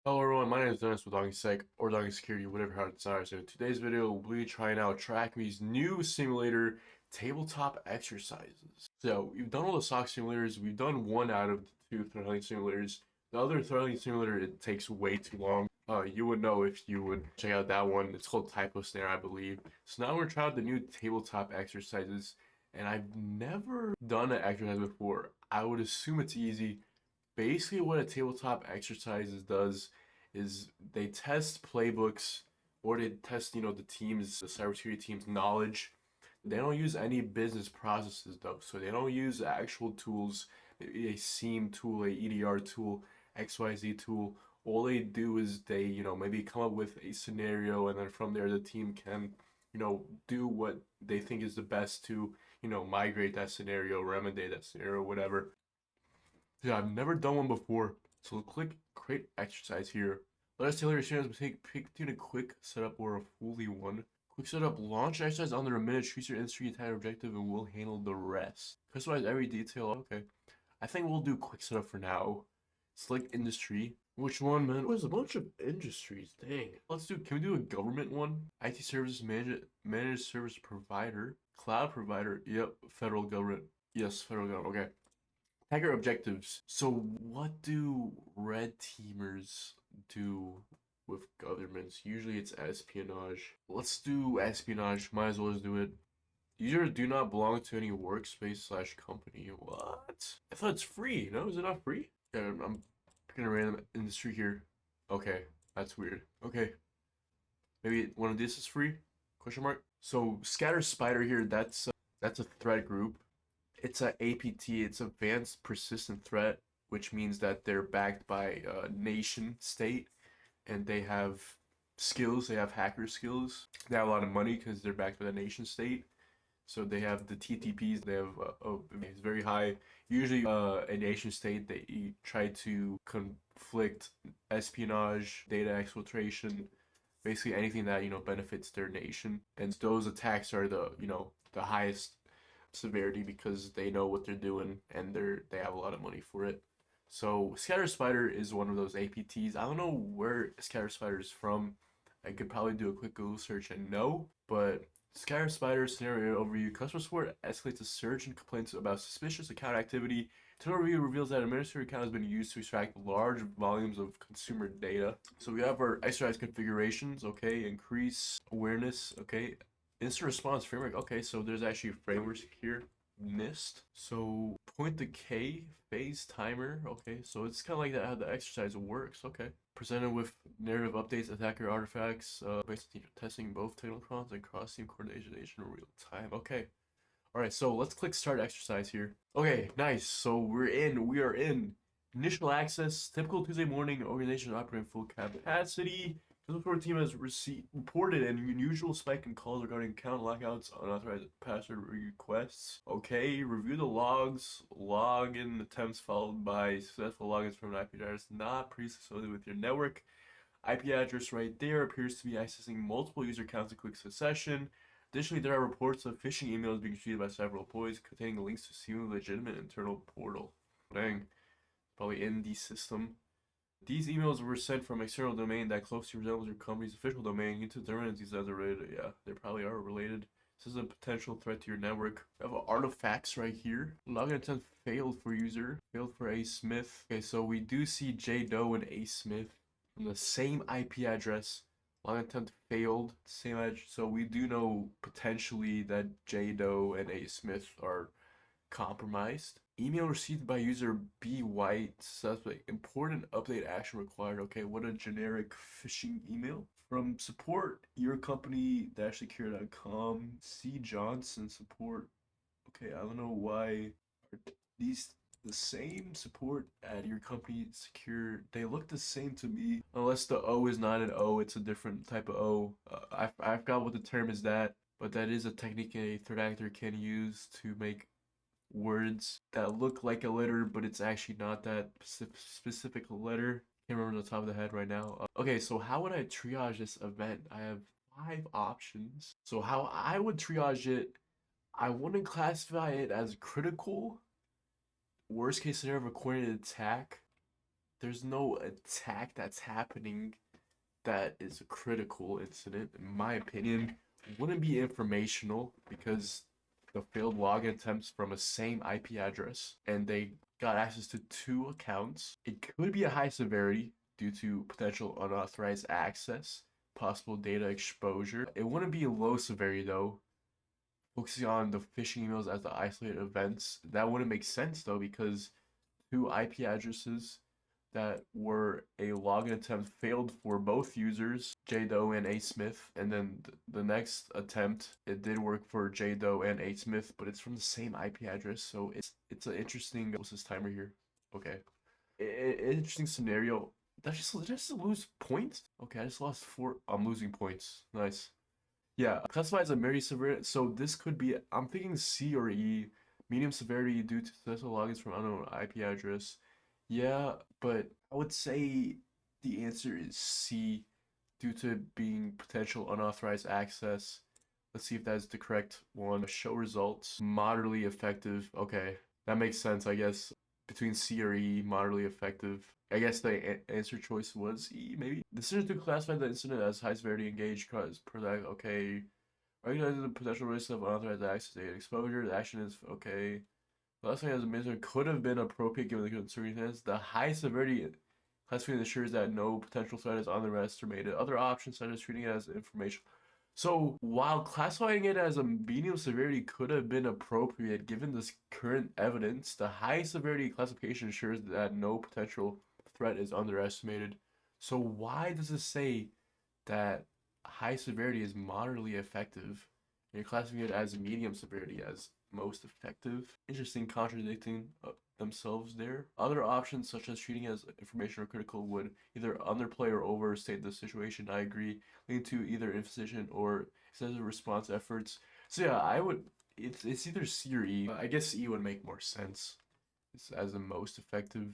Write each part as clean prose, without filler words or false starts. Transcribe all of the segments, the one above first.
Hello everyone, my name is Dennis with DonkeySec or Donkey Security, whatever how it desires. In today's video, we'll be trying out TryHackMe's new simulator, tabletop exercises. So we've done all the SOC simulators. We've done one out of the two threat simulators. The other threat simulator, it takes way too long. You would know if you would check out that one. It's called Typo Snare, I believe. So now we're trying out the new tabletop exercises, and I've never done an exercise before. I would assume it's easy. Basically, what a tabletop exercises does is they test playbooks or they test, the team's, the cybersecurity team's knowledge. They don't use any business processes though, so they don't use actual tools, maybe a SIEM tool, a EDR tool, XYZ tool. All they do is they, maybe come up with a scenario, and then from there the team can, do what they think is the best to, migrate that scenario, remedy that scenario, whatever. Yeah, I've never done one before, so click create exercise here. Let us tailor your students pick between a quick setup or a fully one. Quick setup, launch exercise under a minute, choose your industry, entire objective, and we'll handle the rest. Customize every detail, okay. I think we'll do quick setup for now. Select industry. Which one, man? There's a bunch of industries, dang. Can we do a government one? IT services, managed service provider, cloud provider, yep, federal government. Yes, federal government, okay. Hacker objectives. So what do red teamers do with governments? Usually it's espionage. Let's do espionage. Might as well just do it. Users do not belong to any workspace slash company. What? I thought it's free. No, is it not free? Yeah, I'm picking a random industry here. Okay, that's weird. Okay, maybe one of this is free? Question mark. So scatter spider here. That's a threat group. It's a APT, it's Advanced Persistent Threat, which means that they're backed by a nation state and they have skills, they have hacker skills. They have a lot of money because they're backed by the nation state. So they have the TTPs, they have it's very high. Usually a nation state, they try to conflict espionage, data exfiltration, basically anything that, benefits their nation. And those attacks are the highest severity because they know what they're doing and they have a lot of money for it. So Scatter Spider is one of those APTs. I don't know where Scatter Spider is from. I could probably do a quick Google search and know, but Scatter Spider scenario overview. Customer support escalates a surge in complaints about suspicious account activity. Internal review reveals that an administrator account has been used to extract large volumes of consumer data. So we have our exercise configurations, okay, increase awareness, okay, instant response framework. Okay, so there's actually frameworks here. NIST. So point the K phase timer. Okay, so it's kind of like that how the exercise works. Okay. Presented with narrative updates, attacker artifacts, based on testing both technical and cross-team coordination in real time. Okay. All right, so let's click start exercise here. Okay, nice. So we're in. We are in. Initial access. Typical Tuesday morning. Organization operating full capacity. The support team has reported an unusual spike in calls regarding account lockouts, unauthorized password requests. Okay, review the logs. Login attempts followed by successful logins from an IP address not previously associated with your network. IP address right there appears to be accessing multiple user accounts in quick succession. Additionally, there are reports of phishing emails being treated by several employees containing links to seemingly legitimate internal portal. Dang, probably in the system. These emails were sent from external domain that closely resembles your company's official domain. You need to determine if these are related. Yeah, they probably are related. This is a potential threat to your network. We have artifacts right here. Login attempt failed for user. Failed for A. Smith. Okay, so we do see J. Doe and A. Smith from the same IP address. Login attempt failed. Same address. So we do know potentially that J. Doe and A. Smith are compromised. Email received by user B White suspect. Important update action required. Okay, what a generic phishing email. From support your company secure.com. C Johnson support. Okay, I don't know why are these the same support at your company secure. They look the same to me. Unless the O is not an O, it's a different type of O. I forgot what the term is that, but that is a technique a threat actor can use to make words that look like a letter, but it's actually not that specific letter. Can't remember the top of the head right now. Okay, so how would I triage this event? I have 5 options. So how I would triage it, I wouldn't classify it as critical. Worst case scenario of a coordinated attack. there's no attack that's happening that is a critical incident, in my opinion. Wouldn't be informational because the failed login attempts from a same IP address and they got access to two accounts. It could be a high severity due to potential unauthorized access, possible data exposure. It wouldn't be a low severity though, focusing on the phishing emails as the isolated events. That wouldn't make sense though because two IP addresses that were a login attempt failed for both users, J Doe and A Smith, and then the next attempt it did work for J Doe and A Smith, but it's from the same IP address, so it's an interesting. What's this timer here? Okay, interesting scenario. Did I just lose points? Okay, I just lost four. I'm losing points. Nice. Yeah, classified as a very severe. So this could be. I'm thinking C or E, medium severity due to successful logins from unknown IP address. Yeah, but I would say the answer is C due to being potential unauthorized access. Let's see if that's the correct one. Show results. Moderately effective. Okay, that makes sense, I guess. Between C or E, moderately effective. I guess the answer choice was E, maybe. Decision to classify the incident as high severity engaged cause per that. Okay. Recognizing the potential risk of unauthorized access data exposure. The action is okay. The last thing as a minister could have been appropriate given the circumstances. The high severity classification ensures that no potential threat is underestimated. Other options such as treating it as information. So while classifying it as a medium severity could have been appropriate given this current evidence, the high severity classification ensures that no potential threat is underestimated. So why does it say that high severity is moderately effective and you're classifying it as medium severity as most effective? Interesting contradicting themselves there. Other options such as treating as information or critical would either underplay or overstate the situation. I agree, leading to either insufficient or excessive response efforts. So yeah, I would. It's either C or E. I guess E would make more sense. It's as the most effective.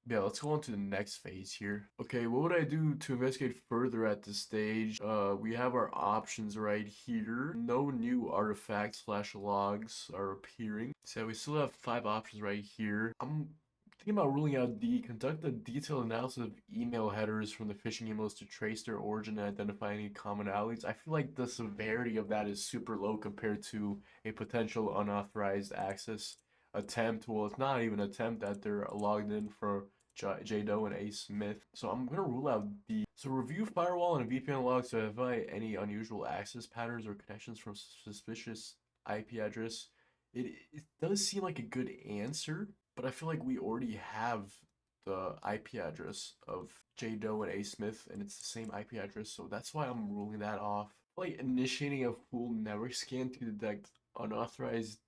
Yeah, let's go on to the next phase here. Okay, what would I do to investigate further at this stage? We have our options right here. No new artifacts / logs are appearing. So we still have 5 options right here. I'm thinking about ruling out D. Conduct a detailed analysis of email headers from the phishing emails to trace their origin and identify any commonalities. I feel like the severity of that is super low compared to a potential unauthorized access attempt. Well, it's not even an attempt that they're logged in for J Doe and A Smith. So I'm gonna rule out D. So review firewall and VPN logs to identify any unusual access patterns or connections from suspicious IP address. It does seem like a good answer, but I feel like we already have the IP address of J Doe and A Smith, and it's the same IP address, so that's why I'm ruling that off. Like initiating a full network scan to detect unauthorized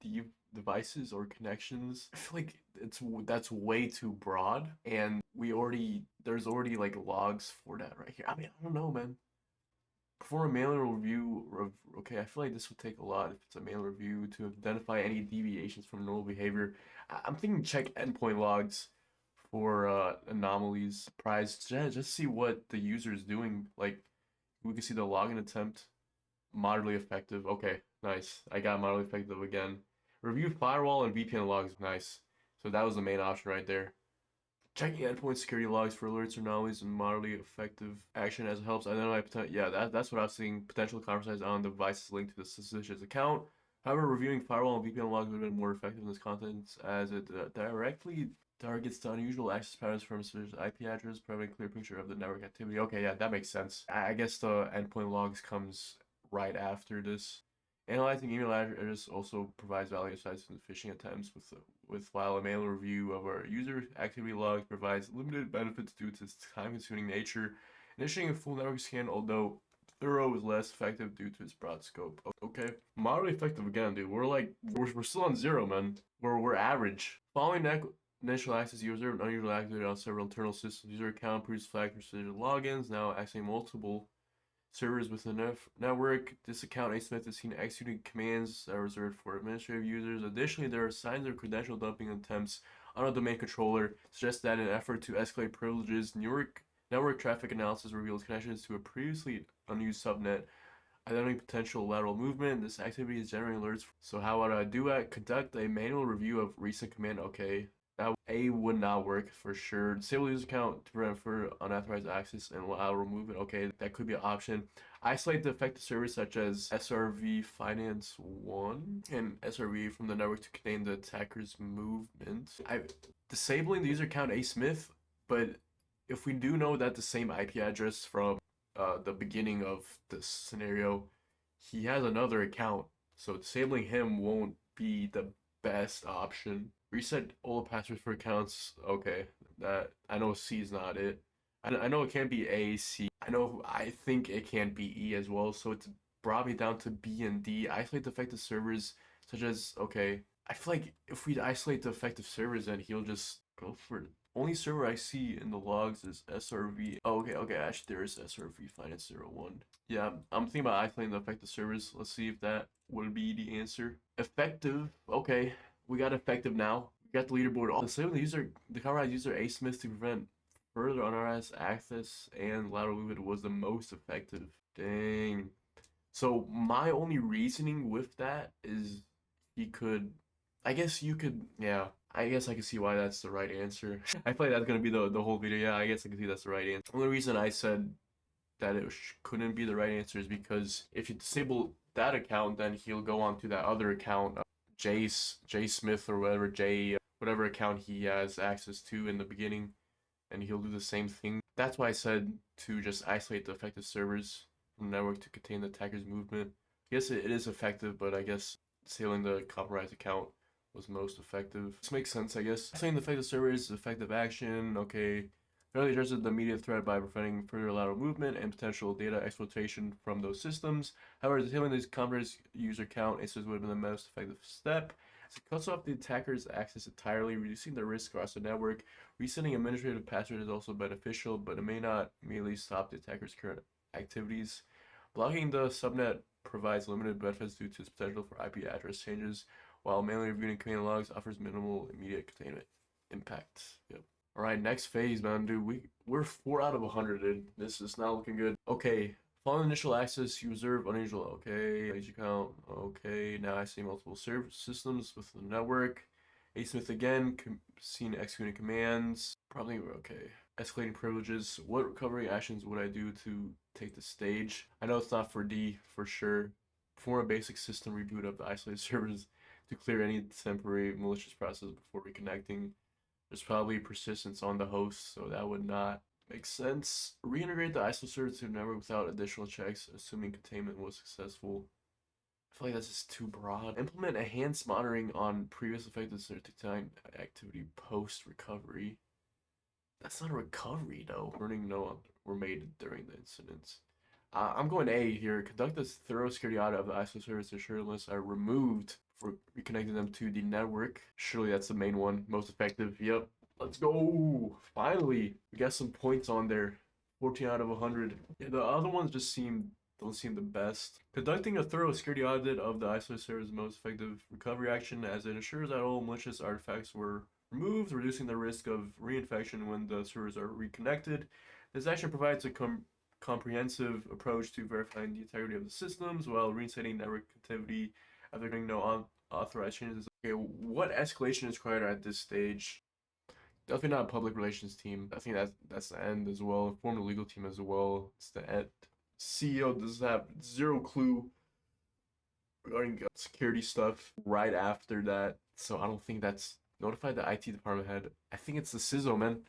devices or connections. I feel like that's way too broad, and there's already like logs for that right here. I mean, I don't know, man. Perform a manual review. Okay, I feel like this would take a lot if it's a manual review to identify any deviations from normal behavior. I'm thinking check endpoint logs for anomalies, surprise, just see what the user is doing. Like we can see the login attempt, moderately effective. Okay, nice. I got moderately effective again. Review firewall and VPN logs. Nice. So that was the main option right there. Checking endpoint security logs for alerts or anomalies and moderately effective action as it helps identify potential. Yeah, that's what I was seeing. Potential compromise on devices linked to the suspicious account. However, reviewing firewall and VPN logs would have been more effective in this content as it directly targets the unusual access patterns from suspicious IP address, providing a clear picture of the network activity. Okay, yeah, that makes sense. I guess the endpoint logs comes right after this. Analyzing email address also provides value insights into phishing attempts while a manual review of our user activity logs provides limited benefits due to its time-consuming nature. Initiating a full network scan, although thorough, is less effective due to its broad scope. Okay, moderately effective again, dude. We're still on 0, man. We're average. Following initial access, user unusual activity on several internal systems. User account previous flagged precision logins, now accessing multiple servers within the network. This account A Smith is seen executing commands that are reserved for administrative users. Additionally, there are signs of credential dumping attempts on a domain controller, suggests that in an effort to escalate privileges, network traffic analysis reveals connections to a previously unused subnet, identifying potential lateral movement. This activity is generating alerts. So how would I do it? Conduct a manual review of recent command. Okay, That A would not work for sure. Disable user account to prevent further unauthorized access and lateral movement. Okay, that could be an option. Isolate the affected servers such as SRV Finance 1 and SRV from the network to contain the attacker's movement. Disabling the user account A Smith, but if we do know that the same IP address from the beginning of this scenario, he has another account, so disabling him won't be the best option. Reset all the passwords for accounts. Okay, that I know C is not it. I know it can't be A, C. I think it can't be E as well. So it's brought me down to B and D. Isolate the affected servers, such as okay. I feel like if we isolate the affected servers, then he'll just go for it. Only server I see in the logs is SRV. Oh, okay. Actually, there is SRV Finance 01. Yeah, I'm thinking about isolating the affected servers. Let's see if that would be the answer. Effective. Okay, we got effective now. We got the leaderboard. Also, the compromised user A Smith to prevent further unauthorized access and lateral movement was the most effective. Dang. So my only reasoning with that is he could. I guess you could. Yeah. I guess I can see why that's the right answer. I feel like that's gonna be the whole video. Yeah, I guess I can see that's the right answer. The only reason I said that it couldn't be the right answer is because if you disable that account, then he'll go on to that other account, J Smith or whatever whatever account he has access to in the beginning, and he'll do the same thing. That's why I said to just isolate the affected servers from the network to contain the attacker's movement. Yes, it is effective, but I guess disabling the compromised account was most effective. This makes sense, I guess. Isolating the affected servers is effective action. Okay. Fairly addresses the immediate threat by preventing further lateral movement and potential data exploitation from those systems. However, disabling these compromised user account instances would have been the most effective step. It cuts off the attacker's access entirely, reducing the risk across the network. Resetting administrative password is also beneficial, but it may not immediately stop the attacker's current activities. Blocking the subnet provides limited benefits due to its potential for IP address changes, while manually reviewing command logs offers minimal immediate containment impact. Yep. All right, next phase, man, dude. We're 4 out of 100, dude. This is not looking good. Okay, following initial access, you observe unusual. Okay, page account. Okay, now I see multiple server systems with the network. A Smith again, seen executing commands. Probably okay. Escalating privileges. What recovery actions would I do to take the stage? I know it's not for D for sure. Perform a basic system reboot of the isolated servers to clear any temporary malicious process before reconnecting. There's probably persistence on the host, so that would not make sense. Reintegrate the ISO server to the network without additional checks, assuming containment was successful. I feel like that's just too broad. Implement enhanced monitoring on previous affected server to time activity post recovery. That's not a recovery though. Warning no were made during the incidents. I'm going A here. Conduct a thorough security audit of the ISO servers to ensure lists are removed for reconnecting them to the network. Surely that's the main one. Most effective. Yep. Let's go. Finally, we got some points on there. 14 out of 100. Yeah, the other ones just don't seem the best. Conducting a thorough security audit of the ISO server is the most effective recovery action as it ensures that all malicious artifacts were removed, reducing the risk of reinfection when the servers are reconnected. This action provides a comprehensive approach to verifying the integrity of the systems while reinstating network connectivity after doing no unauthorized changes. Okay, what escalation is required at this stage? Definitely not a public relations team. I think that's the end as well. Form a legal team as well. It's the end. CEO does have zero clue regarding security stuff right after that, so I don't think that's notified the IT department head. I think it's the CISO, man,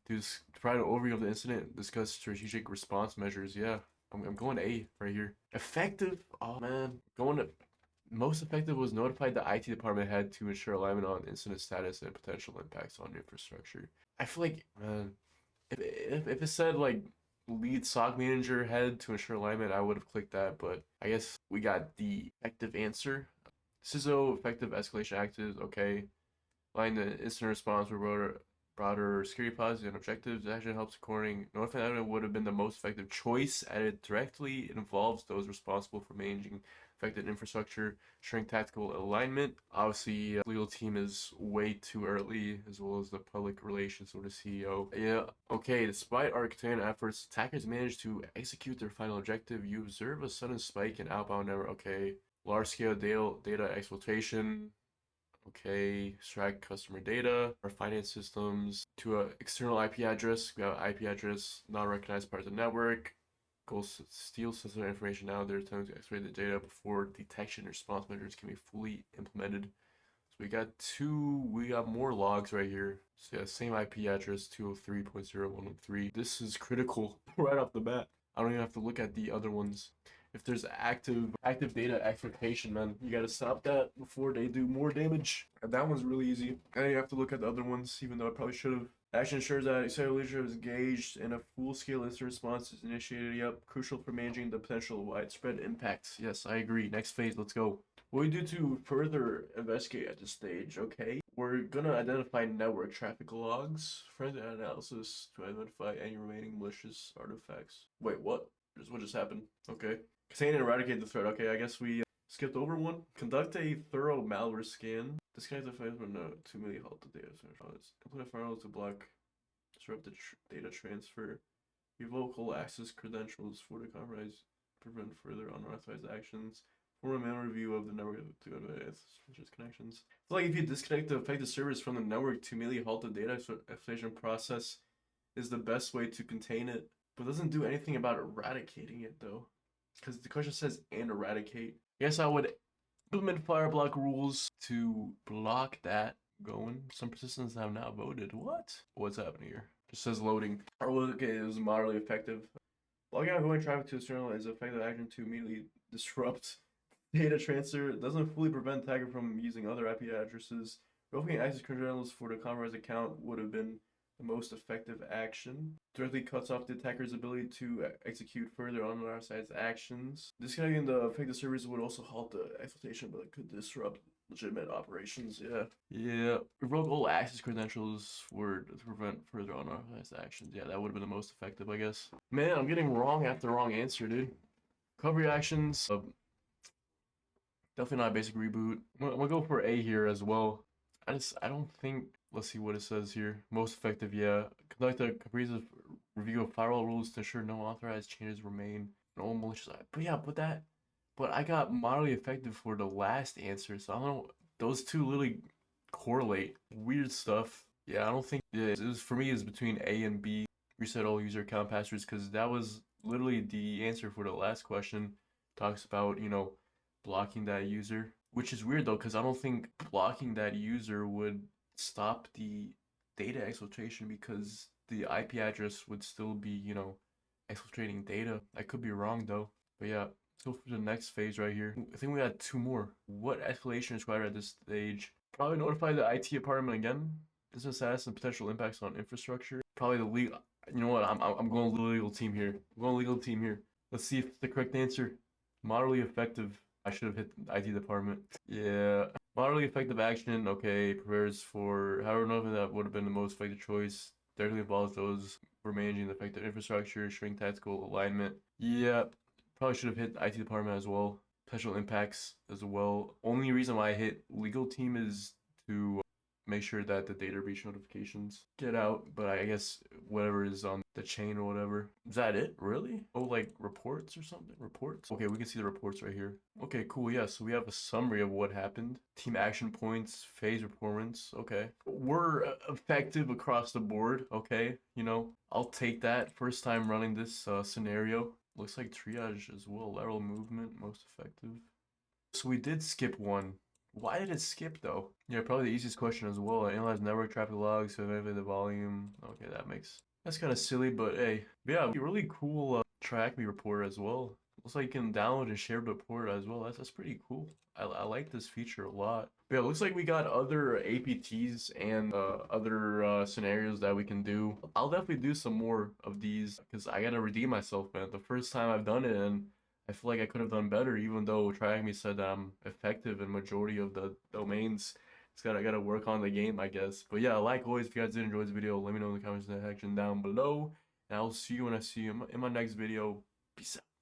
to provide an overview of the incident, discuss strategic response measures. Yeah, I'm going A right here. Effective. Oh man, going to most effective was notified the IT department head to ensure alignment on incident status and potential impacts on infrastructure. I feel like, man, if it said like lead SOC manager head to ensure alignment, I would have clicked that, but I guess we got the effective answer. CISO, effective escalation actives, okay. Line the incident response with broader security policies and objectives. It actually helps coordinating. Notifying everyone would have been the most effective choice, and it directly involves those responsible for managing affected infrastructure, ensuring tactical alignment. Obviously, legal team is way too early, as well as the public relations or the CEO. Yeah, okay, despite our continuing efforts, attackers managed to execute their final objective. You observe a sudden spike in outbound network. Okay, large-scale data exploitation. Okay, extract customer data, our finance systems to an external IP address. We have IP address, not recognized part of the network. Go steal sensitive information out there, attempting to exploit the data before detection response measures can be fully implemented. So we got more logs right here. So yeah, same IP address, 203.0113. This is critical right off the bat. I don't even have to look at the other ones. If there's active data exploitation, man, you gotta stop that before they do more damage. And that one's really easy. And you have to look at the other ones, even though I probably should have. Action ensures that cellular leadership is engaged and a full-scale incident response is initiated. Yep, crucial for managing the potential widespread impacts. Yes, I agree. Next phase, let's go. What we do to further investigate at this stage, okay? We're gonna identify network traffic logs, forensic analysis to identify any remaining malicious artifacts. Wait, what? What just happened? Okay. Contain and eradicate the threat. Okay, I guess we skipped over one. Conduct a thorough malware scan. Disconnect the files from the 2 million halt the data. Implement firewalls to block, disrupt the data transfer. Revoke all access credentials for the compromise. Prevent further unauthorized actions. Form a manual review of the network to such connections. So like if you disconnect the affected servers from the network to merely halt the data escalation process is the best way to contain it. But it doesn't do anything about eradicating it though. Because the question says and eradicate. I guess I would implement fireblock rules to block that going. Some participants have now voted. What? What's happening here? Just says loading. Oh, okay, it was moderately effective. Blocking outgoing traffic to external is effective action to immediately disrupt data transfer. It doesn't fully prevent attacker from using other IP addresses. Revoking access credentials for the compromised account would have been the most effective action. Directly cuts off the attacker's ability to execute further unauthorized actions. Disconnecting the affected servers would also halt the exploitation, but it could disrupt legitimate operations. Yeah. Revoke all access credentials to prevent further unauthorized actions. Yeah, that would have been the most effective, I guess. Man, I'm getting wrong after wrong answer, dude. Recovery actions. Definitely not a basic reboot. I'm gonna go for A here as well. I don't think, let's see what it says here. Most effective, yeah. Conduct a comprehensive review of firewall rules to ensure no authorized changes remain. No malicious. But I got moderately effective for the last answer, so I don't know. Those two literally correlate. Weird stuff. Yeah, I don't think, yeah, it was, for me, it's between A and B. Reset all user account passwords, because that was literally the answer for the last question. Talks about, blocking that user, which is weird though, because I don't think blocking that user would stop the data exfiltration, because the IP address would still be, exfiltrating data. I could be wrong though, but yeah. Let's go for the next phase right here. I think we got two more. What escalation is required at this stage? Probably notify the IT department again. Business status and potential impacts on infrastructure. Probably the legal. You know what? I'm going legal team here. I'm going legal team here. Let's see if it's the correct answer. Moderately effective. I should have hit the IT department. Yeah. Moderately effective action. Okay. Prepares for. However, none of that would have been the most effective choice. Directly involves those for managing the affected infrastructure, ensuring tactical alignment. Yeah. Probably should have hit the IT department as well. Potential impacts as well. Only reason why I hit legal team is to make sure that the data breach notifications get out, but I guess whatever is on the chain or whatever. Is that it? Really? Oh, like reports or something? Reports? Okay, we can see the reports right here. Okay, cool. Yeah, so we have a summary of what happened. Team action points, phase performance. Okay. We're effective across the board. Okay, I'll take that. First time running this scenario. Looks like triage as well. Lateral movement, most effective. So we did skip one. Why did it skip though? Yeah, probably the easiest question as well. Analyze network traffic logs to evaluate the volume. Okay, that's kind of silly, but hey, yeah, really cool TryHackMe report as well. Looks like you can download and share the report as well. That's pretty cool. I like this feature a lot. But yeah, looks like we got other APTs and other scenarios that we can do. I'll definitely do some more of these because I gotta redeem myself, man. The first time I've done it, and I feel like I could have done better, even though TryHackMe said I'm effective in majority of the domains. I gotta work on the game, I guess. But yeah, like always, if you guys did enjoy this video, let me know in the comments section down below. And I'll see you when I see you in my next video. Peace out.